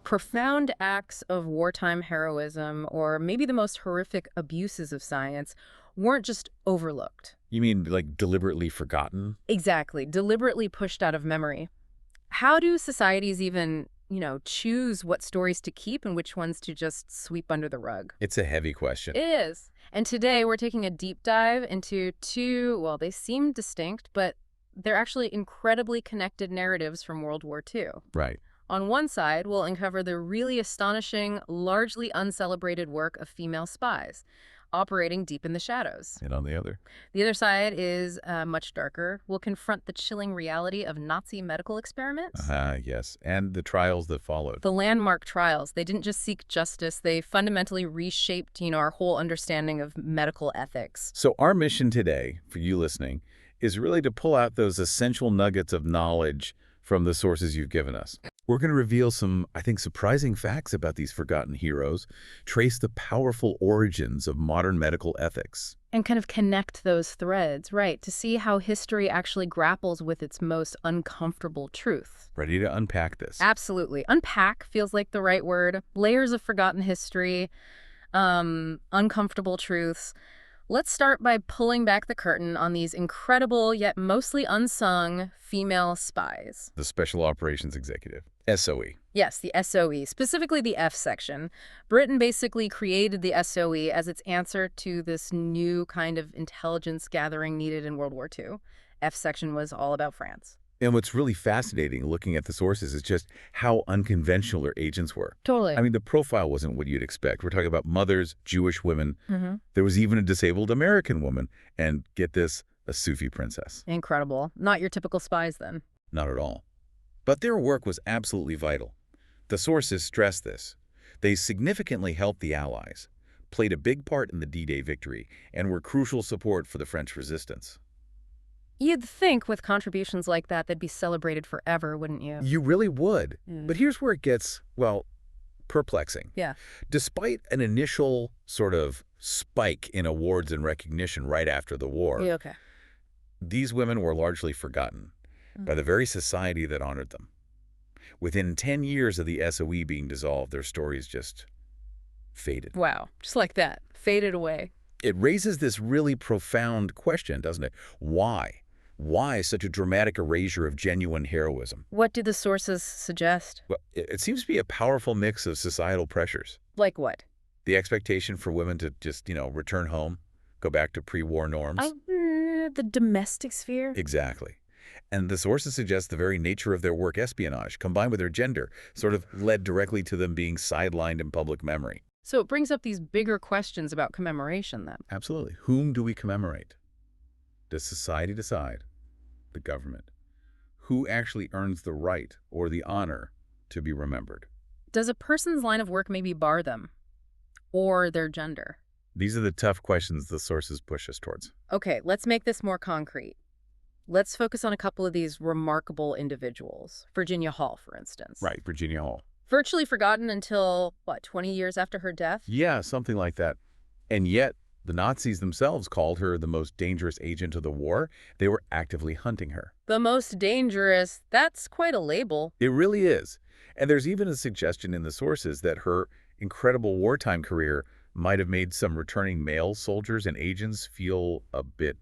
Profound acts of wartime heroism, or maybe the most horrific abuses of science, weren't just overlooked. You mean, like, deliberately forgotten? Exactly, deliberately pushed out of memory. How do societies even, choose what stories to keep and which ones to just sweep under the rug? It's a heavy question. It is. And today we're taking a deep dive into two, well, they seem distinct, but they're actually incredibly connected narratives from World War II. Right. On one side, we'll uncover the really astonishing, largely uncelebrated work of female spies, operating deep in the shadows. And on the other? The other side is much darker. We'll confront the chilling reality of Nazi medical experiments. Yes. And the trials that followed. The landmark trials. They didn't just seek justice. They fundamentally reshaped, our whole understanding of medical ethics. So our mission today, for you listening, is really to pull out those essential nuggets of knowledge from the sources you've given us. We're going to reveal some, I think, surprising facts about these forgotten heroes, trace the powerful origins of modern medical ethics. And kind of connect those threads, right, to see how history actually grapples with its most uncomfortable truth. Ready to unpack this? Absolutely. Unpack feels like the right word. Layers of forgotten history, uncomfortable truths. Let's start by pulling back the curtain on these incredible yet mostly unsung female spies. The Special Operations Executive, SOE. Yes, the SOE, specifically the F section. Britain basically created the SOE as its answer to this new kind of intelligence gathering needed in World War II. F section was all about France. And what's really fascinating looking at the sources is just how unconventional their agents were. Totally. I mean, the profile wasn't what you'd expect. We're talking about mothers, Jewish women. Mm-hmm. There was even a disabled American woman. And get this, a Sufi princess. Incredible. Not your typical spies, then. Not at all. But their work was absolutely vital. The sources stress this. They significantly helped the Allies, played a big part in the D-Day victory, and were crucial support for the French resistance. You'd think with contributions like that, they'd be celebrated forever, wouldn't you? You really would. But here's where it gets, well, perplexing. Yeah. Despite an initial sort of spike in awards and recognition right after the war, Yeah, okay. these women were largely forgotten by the very society that honored them. Within 10 years of the SOE being dissolved, their stories just faded. Wow. Just like that. Faded away. It raises this really profound question, doesn't it? Why? Why such a dramatic erasure of genuine heroism? What do the sources suggest? Well, it seems to be a powerful mix of societal pressures. Like what? The expectation for women to just, return home, go back to pre-war norms. The domestic sphere? Exactly. And the sources suggest the very nature of their work, espionage, combined with their gender, sort of led directly to them being sidelined in public memory. So it brings up these bigger questions about commemoration, then. Absolutely. Whom do we commemorate? Does society decide? The government. Who actually earns the right or the honor to be remembered? Does a person's line of work maybe bar them? Or their gender? These are the tough questions the sources push us towards. Okay, let's make this more concrete. Let's focus on a couple of these remarkable individuals. Virginia Hall, for instance. Right, Virginia Hall. Virtually forgotten until, 20 years after her death? Yeah, something like that. And yet, the Nazis themselves called her the most dangerous agent of the war. They were actively hunting her. The most dangerous. That's quite a label. It really is. And there's even a suggestion in the sources that her incredible wartime career might have made some returning male soldiers and agents feel a bit,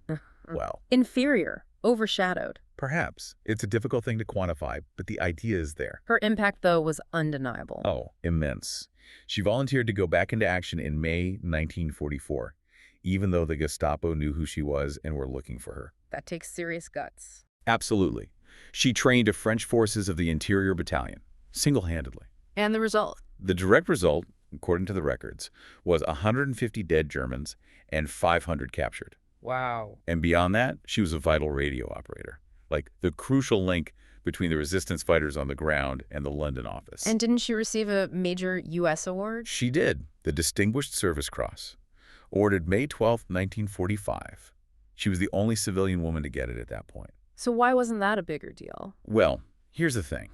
well... inferior. Overshadowed. Perhaps. It's a difficult thing to quantify, but the idea is there. Her impact, though, was undeniable. Oh, immense. She volunteered to go back into action in May 1944, even though the Gestapo knew who she was and were looking for her. That takes serious guts. Absolutely. She trained a French forces of the Interior Battalion, single-handedly. And the result? The direct result, according to the records, was 150 dead Germans and 500 captured. Wow. And beyond that, she was a vital radio operator, like the crucial link between the resistance fighters on the ground and the London office. And didn't she receive a major U.S. award? She did, the Distinguished Service Cross, awarded May 12, 1945. She was the only civilian woman to get it at that point. So why wasn't that a bigger deal? Well, here's the thing.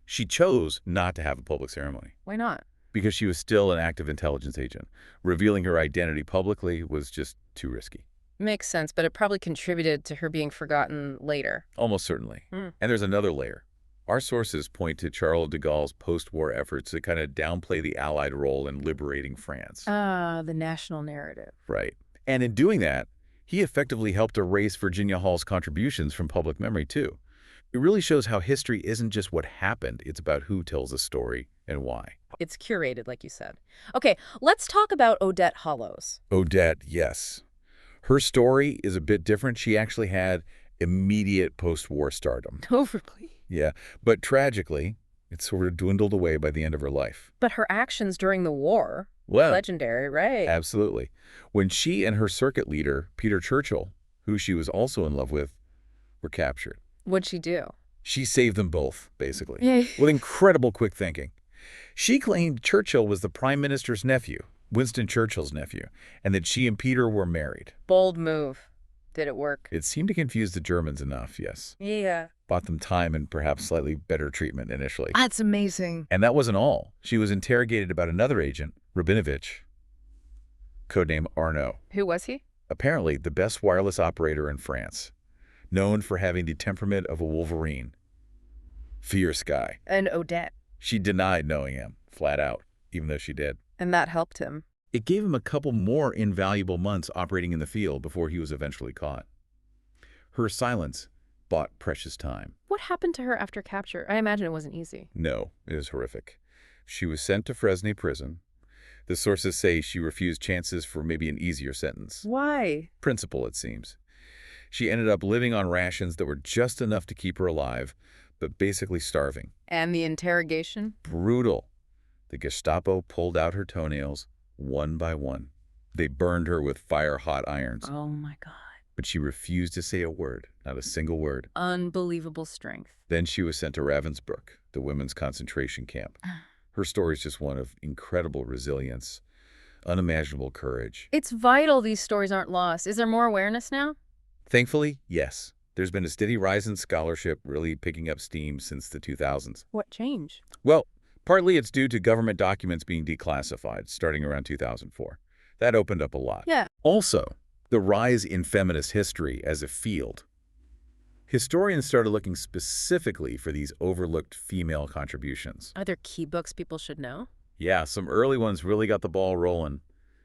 She chose not to have a public ceremony. Why not? Because she was still an active intelligence agent. Revealing her identity publicly was just too risky. Makes sense, but it probably contributed to her being forgotten later. Almost certainly. And there's another layer. Our sources point to Charles de Gaulle's post-war efforts to kind of downplay the Allied role in liberating France. Ah, the national narrative. Right. And in doing that, he effectively helped erase Virginia Hall's contributions from public memory, too. It really shows how history isn't just what happened, it's about who tells the story and why. It's curated, like you said. Okay, let's talk about Odette Hollows. Odette, yes. Her story is a bit different. She actually had immediate post-war stardom. Oh, really? Yeah, but tragically, it sort of dwindled away by the end of her life. But her actions during the war, Well, legendary, right? absolutely. When she and her circuit leader, Peter Churchill, who she was also in love with, were captured. What'd she do? She saved them both, basically, Yay. with incredible quick thinking. She claimed Churchill was the Prime Minister's nephew, Winston Churchill's nephew, and that she and Peter were married. Bold move. Did it work? It seemed to confuse the Germans enough, yes. Yeah. Bought them time and perhaps slightly better treatment initially. That's amazing. And that wasn't all. She was interrogated about another agent, Rabinovich, codename Arnaud. Who was he? Apparently the best wireless operator in France, known for having the temperament of a wolverine. Fierce guy. And Odette. She denied knowing him, flat out, even though she did. And that helped him. It gave him a couple more invaluable months operating in the field before he was eventually caught. Her silence bought precious time. What happened to her after capture? I imagine it wasn't easy. No, it is horrific. She was sent to Fresnay prison. The sources say she refused chances for maybe an easier sentence. Why? Principle, it seems. She ended up living on rations that were just enough to keep her alive, but basically starving. And the interrogation? Brutal. The Gestapo pulled out her toenails, one by one. They burned her with fire-hot irons. Oh my God. But she refused to say a word, not a single word. Unbelievable strength. Then she was sent to Ravensbrück, the women's concentration camp. Her story is just one of incredible resilience, unimaginable courage. It's vital these stories aren't lost. Is there more awareness now? Thankfully, yes. There's been a steady rise in scholarship, really picking up steam since the 2000s. What changed? Well, partly it's due to government documents being declassified starting around 2004. That opened up a lot. Yeah. Also, the rise in feminist history as a field. Historians started looking specifically for these overlooked female contributions. Are there key books people should know? Yeah, some early ones really got the ball rolling.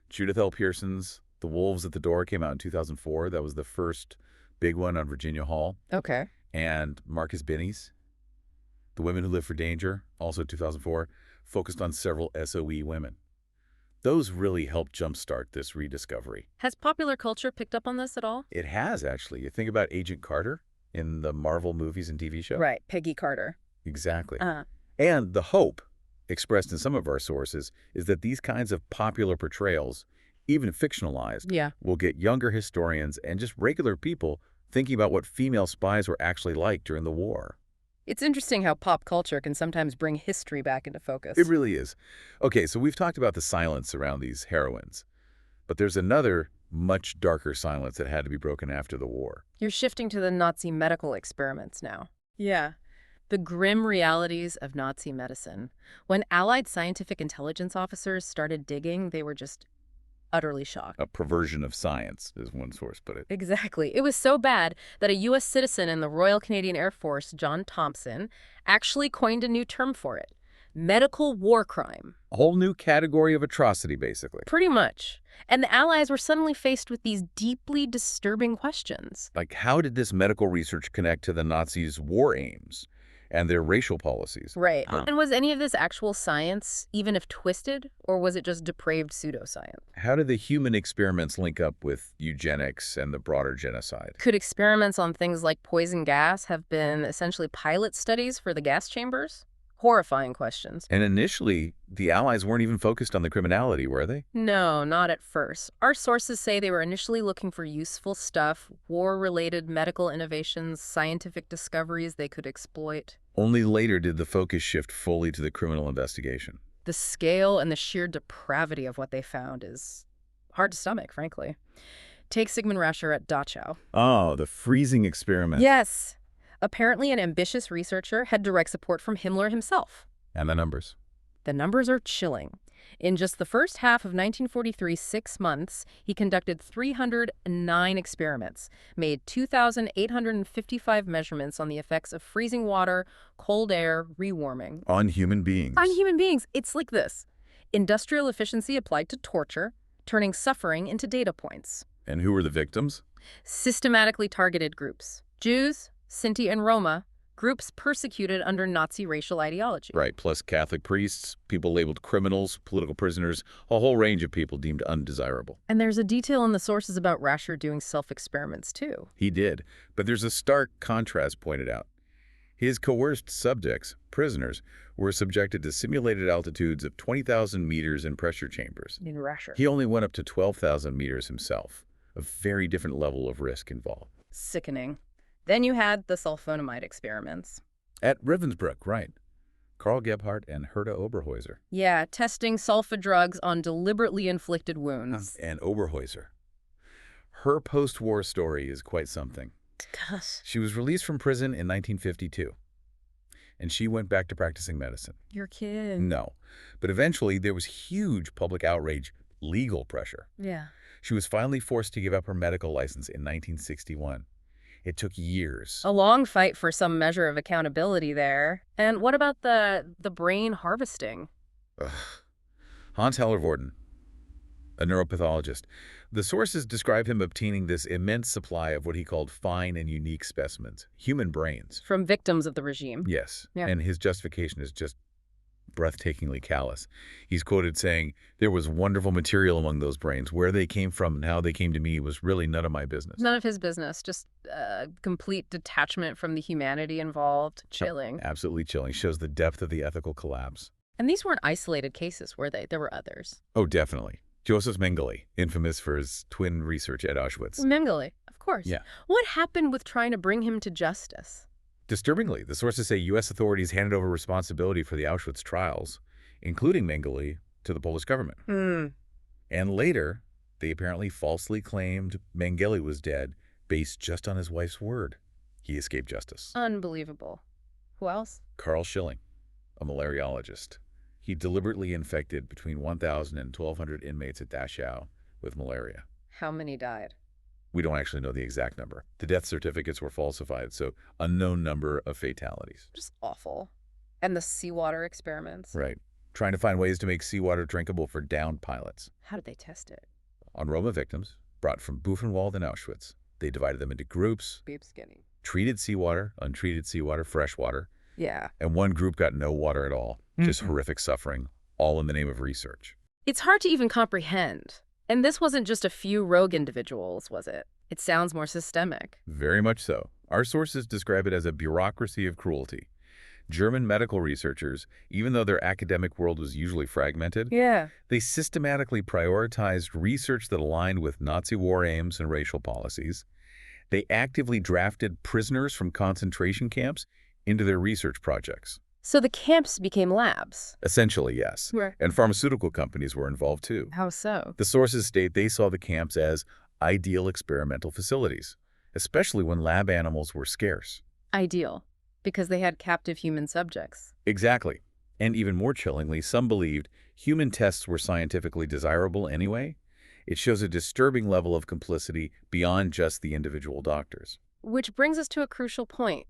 Judith L. Pearson's The Wolves at the Door came out in 2004. That was the first big one on Virginia Hall. Okay. And Marcus Binney's The Women Who Live for Danger, also 2004, focused on several SOE women. Those really helped jumpstart this rediscovery. Has popular culture picked up on this at all? It has, actually. You think about Agent Carter in the Marvel movies and TV show? Right, Peggy Carter. Exactly. And the hope, expressed in some of our sources, is that these kinds of popular portrayals, even fictionalized, will get younger historians and just regular people thinking about what female spies were actually like during the war. It's interesting how pop culture can sometimes bring history back into focus. It really is. Okay, so we've talked about the silence around these heroines, but there's another much darker silence that had to be broken after the war. You're shifting to the Nazi medical experiments now. Yeah. The grim realities of Nazi medicine. When Allied scientific intelligence officers started digging, they were just utterly shocked. A perversion of science, as one source put it. Exactly. It was so bad that a U.S. citizen in the Royal Canadian Air Force, John Thompson, actually coined a new term for it. Medical war crime. A whole new category of atrocity, basically. Pretty much. And the Allies were suddenly faced with these deeply disturbing questions. Like, how did this medical research connect to the Nazis' war aims and their racial policies? Right. And was any of this actual science, even if twisted, or was it just depraved pseudoscience? How did the human experiments link up with eugenics and the broader genocide? Could experiments on things like poison gas have been essentially pilot studies for the gas chambers? Horrifying questions. And initially, the Allies weren't even focused on the criminality, were they? No, not at first. Our sources say they were initially looking for useful stuff, war-related medical innovations, scientific discoveries they could exploit. Only later did the focus shift fully to the criminal investigation. The scale and the sheer depravity of what they found is hard to stomach, frankly. Take Sigmund Rascher at Dachau. Oh, the freezing experiment. Yes. Apparently, an ambitious researcher had direct support from Himmler himself. And the numbers. The numbers are chilling. In just the first half of 1943, 6 months, he conducted 309 experiments, made 2,855 measurements on the effects of freezing water, cold air, rewarming. On human beings. On human beings, it's like this. Industrial efficiency applied to torture, turning suffering into data points. And who were the victims? Systematically targeted groups. Jews, Sinti and Roma, groups persecuted under Nazi racial ideology. Right, plus Catholic priests, people labeled criminals, political prisoners, a whole range of people deemed undesirable. And there's a detail in the sources about Rascher doing self-experiments, too. He did, but there's a stark contrast pointed out. His coerced subjects, prisoners, were subjected to simulated altitudes of 20,000 meters in pressure chambers. In Rascher. He only went up to 12,000 meters himself, a very different level of risk involved. Sickening. Then you had the sulfonamide experiments. At Ravensbrück, right. Karl Gebhardt and Herta Oberhäuser. Yeah, testing sulfa drugs on deliberately inflicted wounds. And Oberhäuser. Her post-war story is quite something. Gosh. She was released from prison in 1952, and she went back to practicing medicine. Your kid. No, but eventually there was huge public outrage, legal pressure. Yeah. She was finally forced to give up her medical license in 1961. It took years. A long fight for some measure of accountability there. And what about the brain harvesting? Ugh. Hans Hallervorden, a neuropathologist. The sources describe him obtaining this immense supply of what he called fine and unique specimens, human brains. From victims of the regime. Yes, Yeah. And his justification is just breathtakingly callous. He's quoted saying, "There was wonderful material among those brains. Where they came from and how they came to me was really none of my business." None of his business, just complete detachment from the humanity involved. Chilling. Absolutely chilling. Shows the depth of the ethical collapse. And these weren't isolated cases, were they? There were others. Oh, definitely. Joseph Mengele, infamous for his twin research at Auschwitz. Mengele, of course. Yeah. What happened with trying to bring him to justice? Disturbingly, the sources say U.S. authorities handed over responsibility for the Auschwitz trials, including Mengele, to the Polish government. And later, they apparently falsely claimed Mengele was dead based just on his wife's word. He escaped justice. Unbelievable. Who else? Carl Schilling, a malariologist. He deliberately infected between 1,000 and 1,200 inmates at Dachau with malaria. How many died? We don't actually know the exact number. The death certificates were falsified, so unknown number of fatalities. Just awful. And the seawater experiments? Right. Trying to find ways to make seawater drinkable for downed pilots. How did they test it? On Roma victims, brought from Buchenwald and Auschwitz, they divided them into groups, Beep skinny. treated seawater, untreated seawater, fresh water, Yeah. and one group got no water at all. Just horrific suffering, all in the name of research. It's hard to even comprehend. And this wasn't just a few rogue individuals, was it? It sounds more systemic. Very much so. Our sources describe it as a bureaucracy of cruelty. German medical researchers, even though their academic world was usually fragmented, Yeah. they systematically prioritized research that aligned with Nazi war aims and racial policies. They actively drafted prisoners from concentration camps into their research projects. So the camps became labs. Essentially, yes. Right. And pharmaceutical companies were involved too. How so? The sources state they saw the camps as ideal experimental facilities, especially when lab animals were scarce. Ideal. Because they had captive human subjects. Exactly. And even more chillingly, some believed human tests were scientifically desirable anyway. It shows a disturbing level of complicity beyond just the individual doctors. Which brings us to a crucial point.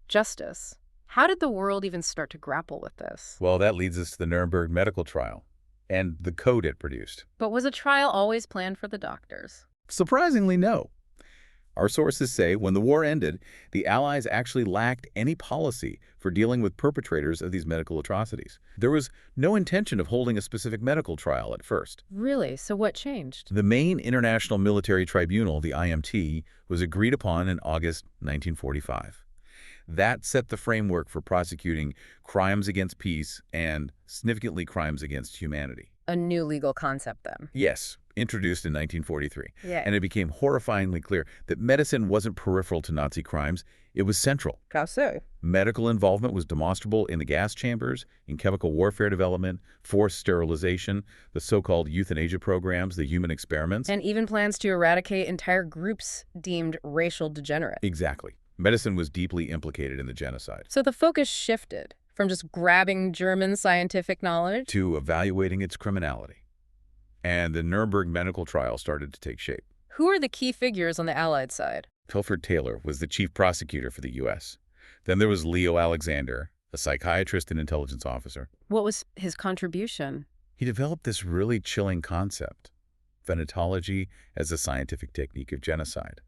Justice. How did the world even start to grapple with this? Well, that leads us to the Nuremberg medical trial and the code it produced. But was a trial always planned for the doctors? Surprisingly, no. Our sources say when the war ended, the Allies actually lacked any policy for dealing with perpetrators of these medical atrocities. There was no intention of holding a specific medical trial at first. Really? So what changed? The main International Military Tribunal, the IMT, was agreed upon in August 1945. That set the framework for prosecuting crimes against peace and, significantly, crimes against humanity. A new legal concept, then. Yes, introduced in 1943. Yeah. And it became horrifyingly clear that medicine wasn't peripheral to Nazi crimes, it was central. How so? Medical involvement was demonstrable in the gas chambers, in chemical warfare development, forced sterilization, the so-called euthanasia programs, the human experiments. And even plans to eradicate entire groups deemed racial degenerate. Exactly. Medicine was deeply implicated in the genocide. So the focus shifted From just grabbing German scientific knowledge? To evaluating its criminality. And the Nuremberg medical trial started to take shape. Who are the key figures on the Allied side? Pilford Taylor was the chief prosecutor for the U.S. Then there was Leo Alexander, a psychiatrist and intelligence officer. What was his contribution? He developed this really chilling concept, phenatology as a scientific technique of genocide.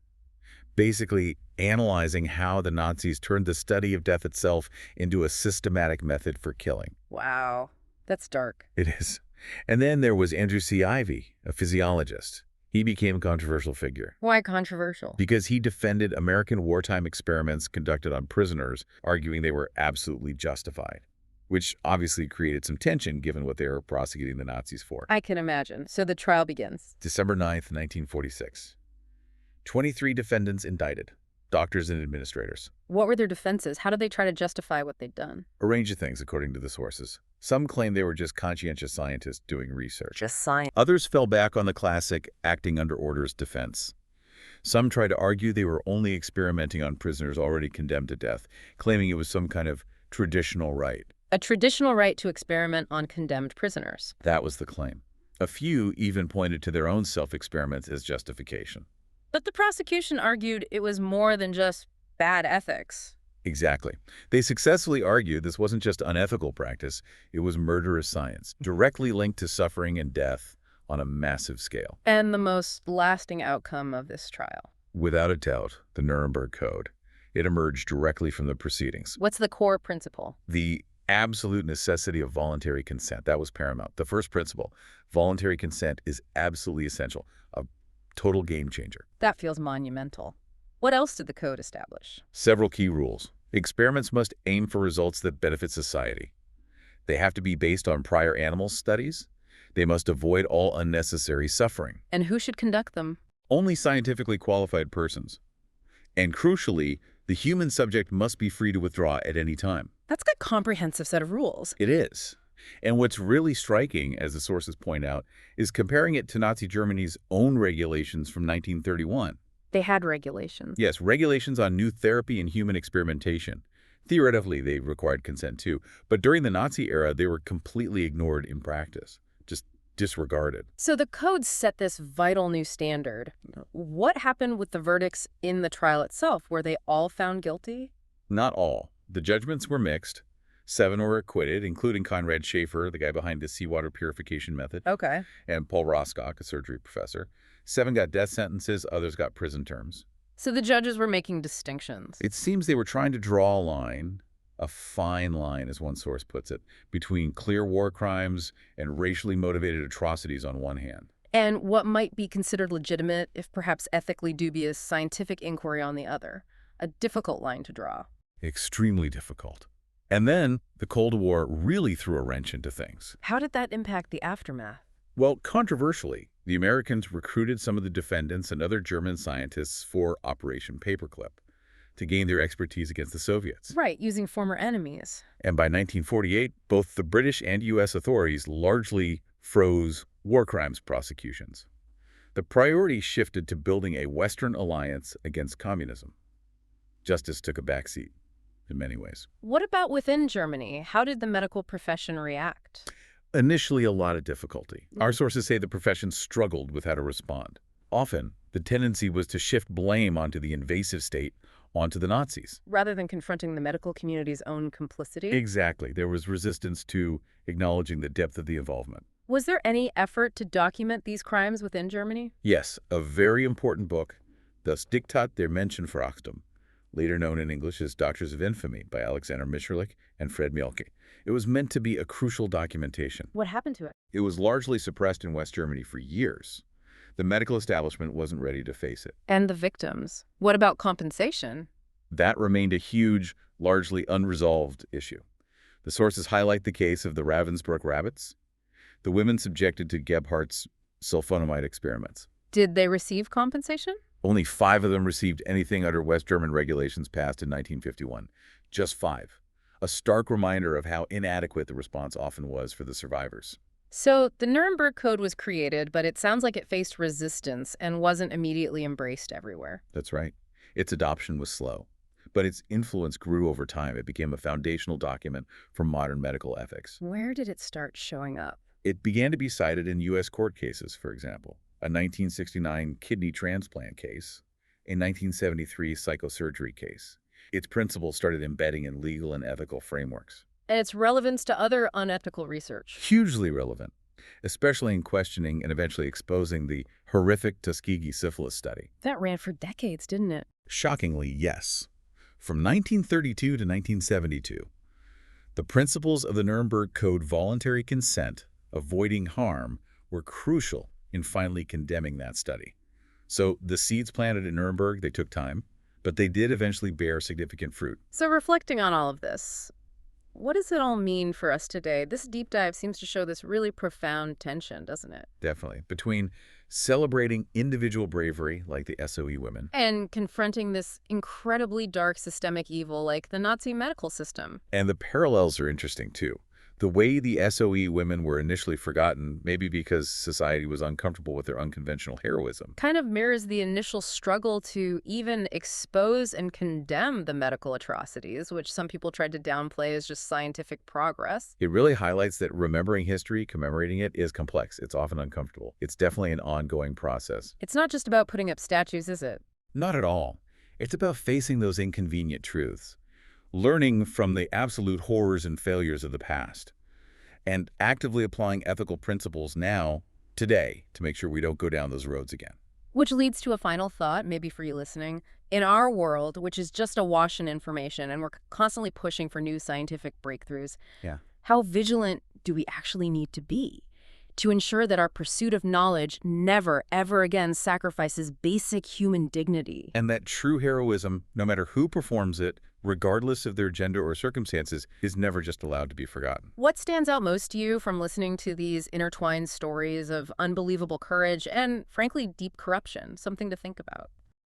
Basically analyzing how the Nazis turned the study of death itself into a systematic method for killing. Wow, that's dark. It is. And then there was Andrew C. Ivey, a physiologist. He became a controversial figure. Why controversial? Because he defended American wartime experiments conducted on prisoners, arguing they were absolutely justified, which obviously created some tension given what they were prosecuting the Nazis for. I can imagine. So the trial begins. December 9th, 1946. 23 defendants indicted, doctors and administrators. What were their defenses? How did they try to justify what they'd done? A range of things, according to the sources. Some claim they were just conscientious scientists doing research. Just science. Others fell back on the classic acting under orders defense. Some tried to argue they were only experimenting on prisoners already condemned to death, claiming it was some kind of traditional right. A traditional right to experiment on condemned prisoners. That was the claim. A few even pointed to their own self-experiments as justification. But the prosecution argued it was more than just bad ethics. Exactly. They successfully argued this wasn't just unethical practice, it was murderous science, directly linked to suffering and death on a massive scale. And the most lasting outcome of this trial? Without a doubt, the Nuremberg Code. It emerged directly from the proceedings. What's the core principle? The absolute necessity of voluntary consent. That was paramount. The first principle, voluntary consent, is absolutely essential. A total game changer. That feels monumental. What else did the code establish? Several key rules. Experiments must aim for results that benefit society. They have to be based on prior animal studies. They must avoid all unnecessary suffering. And who should conduct them? Only scientifically qualified persons. And crucially, the human subject must be free to withdraw at any time. That's a comprehensive set of rules. It is. And what's really striking, as the sources point out, is comparing it to Nazi Germany's own regulations from 1931. They had regulations. Yes, regulations on new therapy and human experimentation. Theoretically, they required consent too, but during the Nazi era, they were completely ignored in practice, just disregarded. So the code set this vital new standard. What happened with the verdicts in the trial itself? Were they all found guilty? Not all. The judgments were mixed. 7 were acquitted, including Conrad Schaefer, the guy behind the seawater purification method. Okay. And Paul Roskoch, a surgery professor. 7 got death sentences, others got prison terms. So the judges were making distinctions. It seems they were trying to draw a line, a fine line, as one source puts it, between clear war crimes and racially motivated atrocities on one hand. And what might be considered legitimate, if perhaps ethically dubious, scientific inquiry on the other. A difficult line to draw. Extremely difficult. And then the Cold War really threw a wrench into things. How did that impact the aftermath? Well, controversially, the Americans recruited some of the defendants and other German scientists for Operation Paperclip to gain their expertise against the Soviets. Right, using former enemies. And by 1948, both the British and U.S. authorities largely froze war crimes prosecutions. The priority shifted to building a Western alliance against communism. Justice took a backseat in many ways. What about within Germany? How did the medical profession react? Initially, a lot of difficulty. Our sources say the profession struggled with how to respond. Often, the tendency was to shift blame onto the invasive state, onto the Nazis. Rather than confronting the medical community's own complicity? Exactly. There was resistance to acknowledging the depth of the involvement. Was there any effort to document these crimes within Germany? Yes, a very important book, Das Diktat der Menschenverachtung, later known in English as Doctors of Infamy by Alexander Mitscherlich and Fred Mielke. It was meant to be a crucial documentation. What happened to it? It was largely suppressed in West Germany for years. The medical establishment wasn't ready to face it. And the victims? What about compensation? That remained a huge, largely unresolved issue. The sources highlight the case of the Ravensbrück rabbits, the women subjected to Gebhardt's sulfonamide experiments. Did they receive compensation? Only 5 of them received anything under West German regulations passed in 1951. Just 5. A stark reminder of how inadequate the response often was for the survivors. So the Nuremberg Code was created, but it sounds like it faced resistance and wasn't immediately embraced everywhere. That's right. Its adoption was slow. but its influence grew over time. It became a foundational document for modern medical ethics. Where did it start showing up? It began to be cited in U.S. court cases, for example, a 1969 kidney transplant case, a 1973 psychosurgery case. Its principles started embedding in legal and ethical frameworks. And its relevance to other unethical research. Hugely relevant, especially in questioning and eventually exposing the horrific Tuskegee syphilis study. That ran for decades, didn't it? Shockingly, yes. From 1932 to 1972, the principles of the Nuremberg Code, voluntary consent, avoiding harm, were crucial in finally condemning that study. So the seeds planted in Nuremberg, they took time, but they did eventually bear significant fruit. So reflecting on all of this, what does it all mean for us today? This deep dive seems to show this really profound tension, doesn't it? Definitely. Between celebrating individual bravery, like the SOE women, And confronting this incredibly dark systemic evil like the Nazi medical system. and the parallels are interesting too. The way the SOE women were initially forgotten, maybe because society was uncomfortable with their unconventional heroism. Kind of mirrors the initial struggle to even expose and condemn the medical atrocities, which some people tried to downplay as just scientific progress. It really highlights that remembering history, commemorating it, is complex. It's often uncomfortable. It's definitely an ongoing process. It's not just about putting up statues, is it? Not at all. It's about facing those inconvenient truths, learning from the absolute horrors and failures of the past, and actively applying ethical principles now, today, to make sure we don't go down those roads again. Which leads to a final thought, maybe for you listening. In our world, which is just awash in information, and we're constantly pushing for new scientific breakthroughs, Yeah. how vigilant do we actually need to be to ensure that our pursuit of knowledge never, ever again sacrifices basic human dignity? And that true heroism, no matter who performs it, regardless of their gender or circumstances, is never just allowed to be forgotten. What stands out most to you from listening to these intertwined stories of unbelievable courage and, frankly, deep corruption? Something to think about.